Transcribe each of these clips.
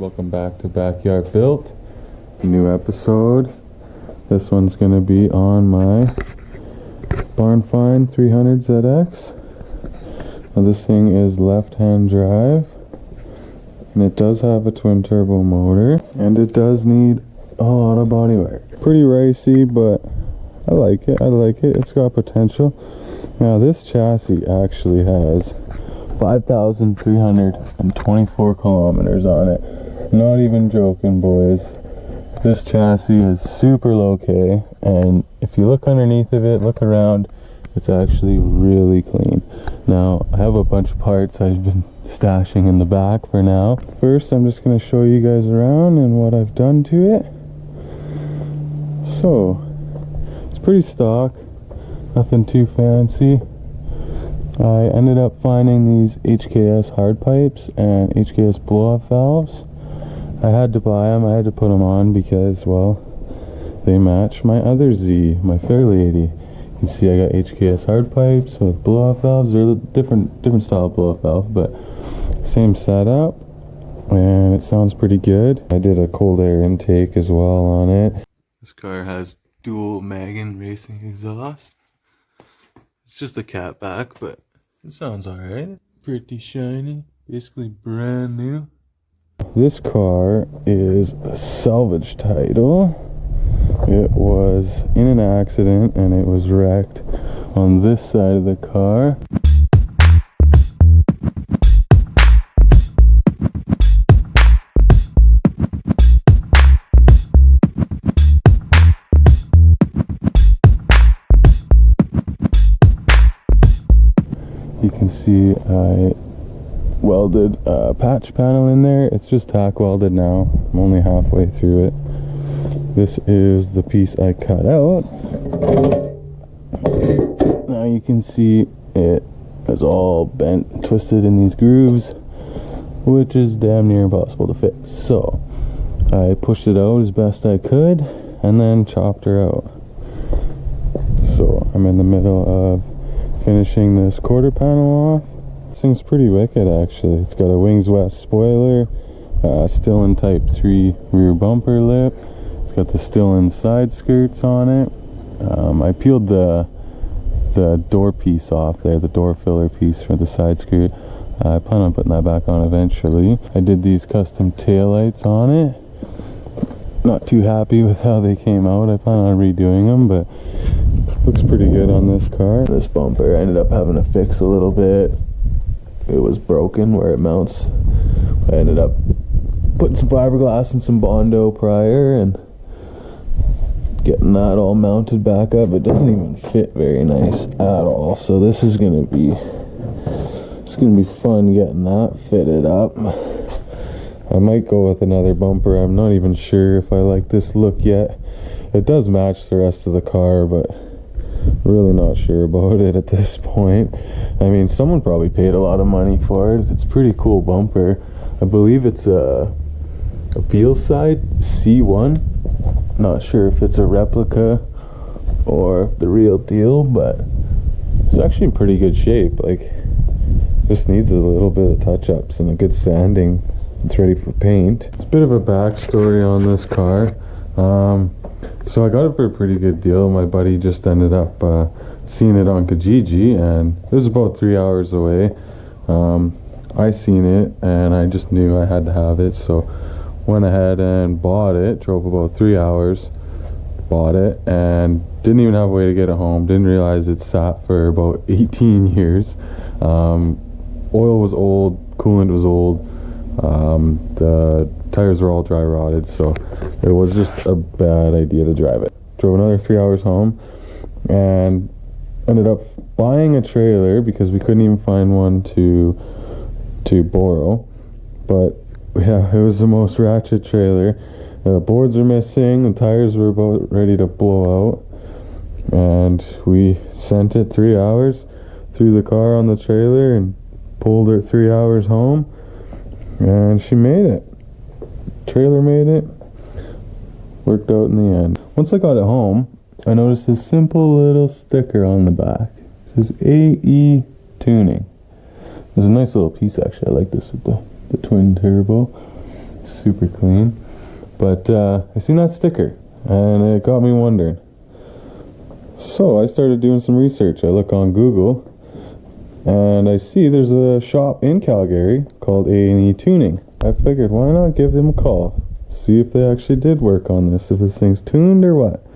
Welcome back to Backyard Built. New episode. This one's gonna be on my Barn Find 300 ZX. Now this thing is left-hand drive, and it does have a twin turbo motor, and it does need a lot of body work. Pretty racy, but I like it. It's got potential. Now this chassis actually has 5,324 kilometers on it. Not even joking, boys. This chassis is super low-K, and if you look underneath of it, look around, it's actually really clean. Now, I have a bunch of parts I've been stashing in the back for now. First, I'm just going to show you guys around and what I've done to it. So, it's pretty stock, nothing too fancy. I ended up finding these HKS hard pipes and HKS blow-off valves. I had to buy them, I had to put them on because, well, they match my other Z, my Fairlady. You can see I got HKS hard pipes with blow-off valves. They're a different style blow-off valve, but same setup, and it sounds pretty good. I did a cold air intake as well on it. This car has dual Megan racing exhaust. It's just a catback, but it sounds alright. Pretty shiny, basically brand new. This car is a salvage title. It was in an accident and it was wrecked on this side of the car. You can see I welded a patch panel in there. It's just tack welded now. I'm only halfway through it. This is the piece I cut out. Now you can see it is all bent and twisted in these grooves, which is damn near impossible to fix. So I pushed it out as best I could and then chopped her out. So I'm in the middle of finishing this quarter panel off. This thing's pretty wicked actually. It's got a Wings West spoiler, still in Type 3 rear bumper lip. It's got the still in side skirts on it. I peeled the door piece off there, the door filler piece for the side skirt. I plan on putting that back on eventually. I did these custom taillights on it. Not too happy with how they came out. I plan on redoing them, but looks pretty good on this car. This bumper I ended up having to fix a little bit. It was broken where it mounts. I ended up putting some fiberglass and some Bondo prior and getting that all mounted back up. It doesn't even fit very nice at all. So this is gonna be fun getting that fitted up. I might go with another bumper. I'm not even sure if I like this look yet. It does match the rest of the car, but really not sure about it at this point. I mean, someone probably paid a lot of money for it. It's a pretty cool bumper. I believe it's a Veilside C1. Not sure if it's a replica or the real deal, but it's actually in pretty good shape. Like, just needs a little bit of touch-ups and a good sanding. It's ready for paint. It's a bit of a backstory on this car. So I got it for a pretty good deal. My buddy just ended up seeing it on Kijiji, and it was about 3 hours away. I seen it and I just knew I had to have it, so went ahead and bought it. Drove about 3 hours, bought it, and didn't even have a way to get it home. Didn't realize it sat for about 18 years. Oil was old, coolant was old, the tires were all dry rotted, so it was just a bad idea to drive it. Drove another 3 hours home and ended up buying a trailer because we couldn't even find one to borrow. But yeah, it was the most ratchet trailer. The boards were missing, the tires were about ready to blow out, and we sent it 3 hours, threw the car on the trailer and pulled her 3 hours home, and she made it. Trailer made it. Worked out in the end. Once I got it home, I noticed this simple little sticker on the back. It says AE Tuning. This is a nice little piece actually. I like this with the twin turbo. It's super clean. But I seen that sticker and it got me wondering. So I started doing some research. I look on Google and I see there's a shop in Calgary called A&E Tuning. I figured, why not give them a call, see if they actually did work on this, if this thing's tuned or what.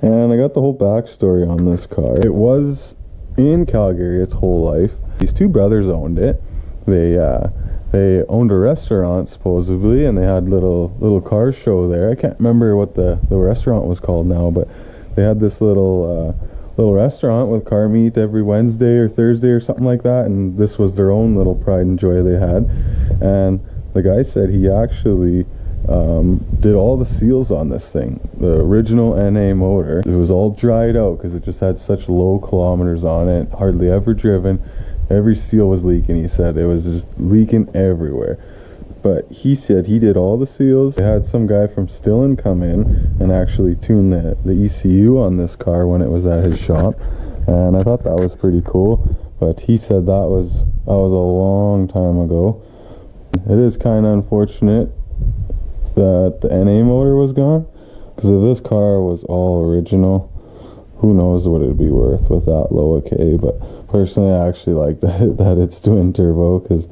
And I got the whole backstory on this car. It was in Calgary its whole life. These two brothers owned it. They owned a restaurant supposedly, and they had little car show there. I can't remember what the restaurant was called now, but they had this little restaurant with car meet every Wednesday or Thursday or something like that, and this was their own little pride and joy they had. And the guy said he actually did all the seals on this thing, the original NA motor. It was all dried out because it just had such low kilometers on it, hardly ever driven. Every seal was leaking. He said it was just leaking everywhere. But he said he did all the seals. They had some guy from Stillen come in and actually tune the ECU on this car when it was at his shop, and I thought that was pretty cool. But he said that was a long time ago. It is kind of unfortunate that the NA motor was gone, because if this car was all original, who knows what it'd be worth with that low a K. But personally, I actually like that it's twin turbo, because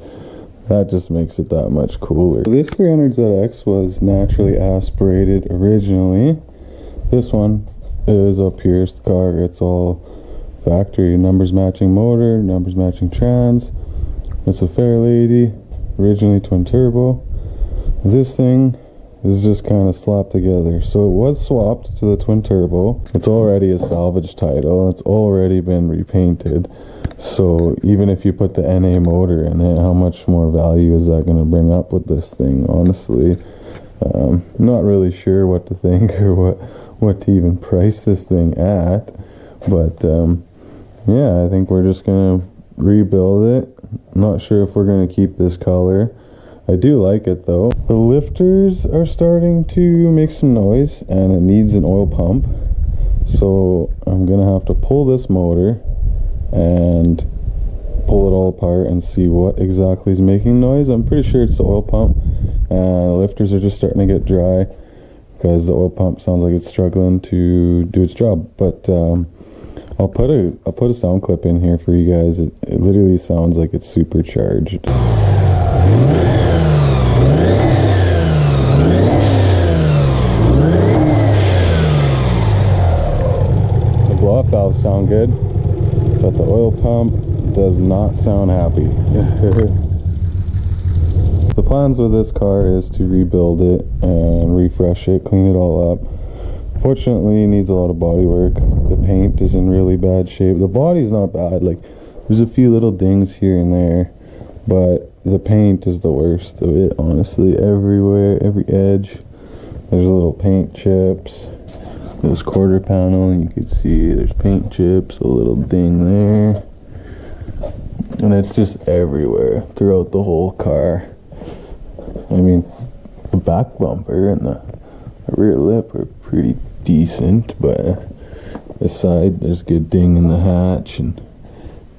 that just makes it that much cooler. This 300ZX was naturally aspirated originally. This one is a pierced car. It's all factory, numbers matching motor, numbers matching trans. It's a Fairlady, originally twin turbo. This thing is just kind of slapped together. So it was swapped to the twin turbo. It's already a salvage title. It's already been repainted. So even if you put the NA motor in it, how much more value is that going to bring up with this thing? Honestly, not really sure what to think or what to even price this thing at. But yeah, I think we're just going to rebuild it. Not sure if we're going to keep this color. I do like it though. The lifters are starting to make some noise and it needs an oil pump. So I'm going to have to pull this motor and pull it all apart and see what exactly is making noise. I'm pretty sure it's the oil pump, and the lifters are just starting to get dry because the oil pump sounds like it's struggling to do its job. But I'll put a sound clip in here for you guys. It literally sounds like it's supercharged. The blow-off valves sound good, but the oil pump does not sound happy. The plans with this car is to rebuild it and refresh it, clean it all up. Fortunately, it needs a lot of body work. The paint is in really bad shape. The body's not bad, like there's a few little dings here and there, but the paint is the worst of it, honestly. Everywhere, every edge, there's little paint chips. This quarter panel, you can see there's paint chips, a little ding there, and it's just everywhere throughout the whole car. I mean, the back bumper and the rear lip are pretty decent, but the side, there's a good ding in the hatch and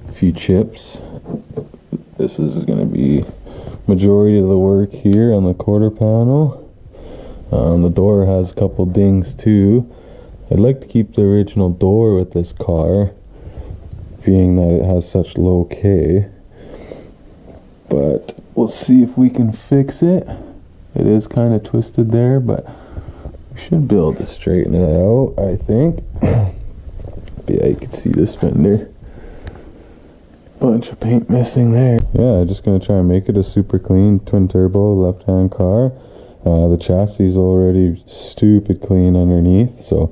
a few chips. This is going to be majority of the work here on the quarter panel. The door has a couple dings too. I'd like to keep the original door with this car, being that it has such low K, but we'll see if we can fix it. It is kind of twisted there, but we should be able to straighten it out, I think. But yeah, you can see this fender. Bunch of paint missing there. Yeah, just gonna try and make it a super clean twin turbo left-hand car. The chassis is already stupid clean underneath, so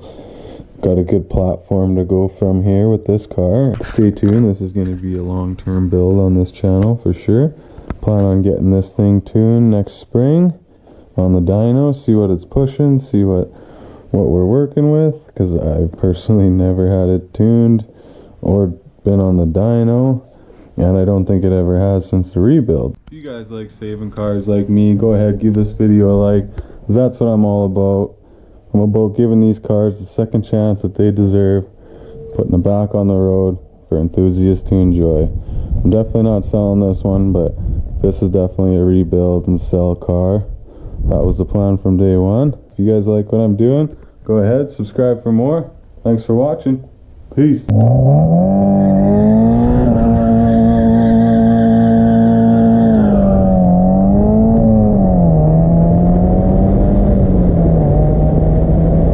got a good platform to go from here with this car. Stay tuned, this is going to be a long-term build on this channel for sure. Plan on getting this thing tuned next spring on the dyno, see what it's pushing, see what we're working with, because I've personally never had it tuned or been on the dyno, and I don't think it ever has since the rebuild. If you guys like saving cars like me, go ahead, give this video a like, because that's what I'm all about. I'm about giving these cars the second chance that they deserve, putting them back on the road for enthusiasts to enjoy. I'm definitely not selling this one, but this is definitely a rebuild and sell car. That was the plan from day one. If you guys like what I'm doing, go ahead, subscribe for more. Thanks for watching. Peace.